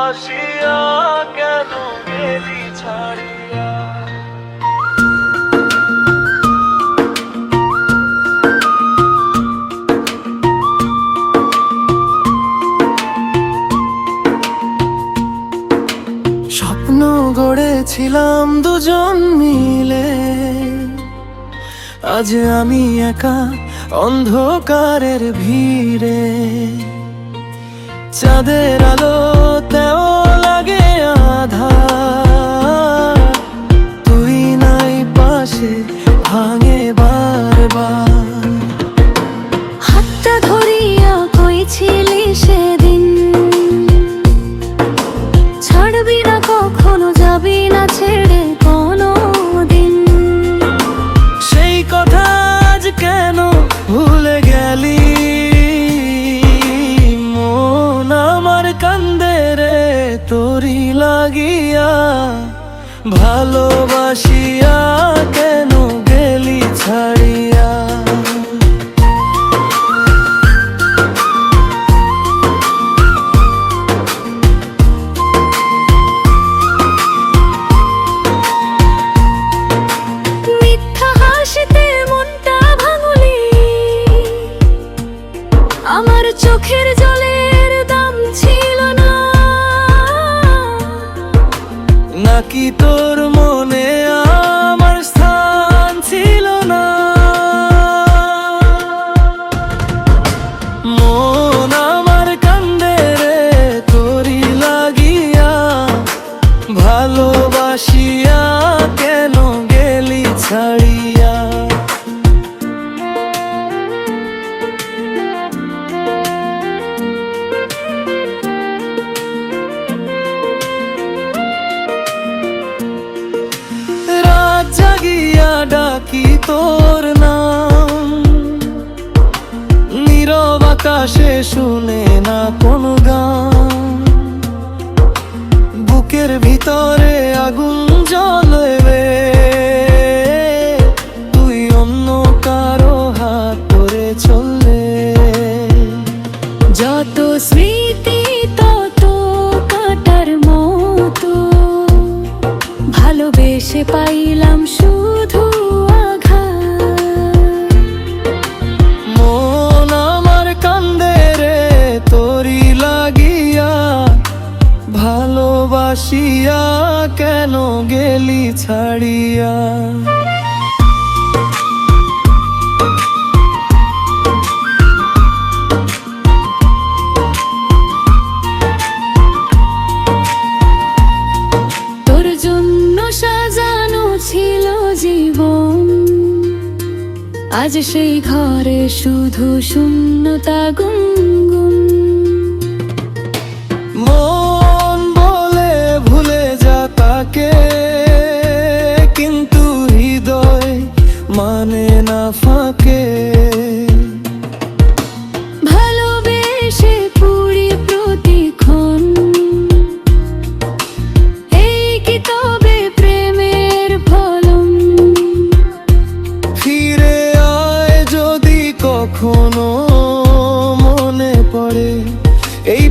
ভালোবাসিয়া কেন গেলি ছাড়িয়া। স্বপ্ন গড়েছিলাম দুজন মিলে, আজ আমি একা অন্ধকারের ভিড়ে। চাঁদের আলোতেও লাগে আঁধার, তুই নাই পাশে ভাঙে বারবার। হাতটা ধরিয়া কইছিলি সেদিন, ছাড়বি না কখনো, যাবি না ছেড়ে কোনো দিন। সেই কথা আজ কেন ভুলে গেলি, মন আমার কান্দে রে তোরি লাগিয়া। ভালোবাসিয়া কেন গেলি ছাড়িয়া। মিথ্যা হাসিতে মনটা ভাঙলি, আমার চোখের জলের দাম ছিল না। নাকি তোর মনে আমার স্থান ছিল না। মন আমার কান্দে রে তোরি লাগিয়া। ভালোবাসিয়া কেন গেলি ছাড়িয়া। রাত জাগিয়া ডাকি তোর নাম, নীরব আকাশে শুনে না কোনো গান। বুকের ভিতরে আগুন জ্বলবে, তুই অন্য কারো হাত ধরে চললে। যত স্মৃতি তত কাটার মতো, ভালোবেসে পাইলাম শুধু আঘাত। মন আমার কান্দে রে তোরি লাগিয়া। ভালোবাসিয়া কেন গেলি ছাড়িয়া। তোর জন্য সাজানো ছিল জীবন, আজ সেই ঘরে শুধু শূন্যতা গুনগুন। মন বলে ভুলে যা তাকে, কিন্তু হৃদয় মানে না ফাঁকে। ভালোবেসে পুরি প্রতিক্ষণ, এই কি তবে প্রেমের ফলন। ফিরে আয় যদি কখনো মনে পড়ে এই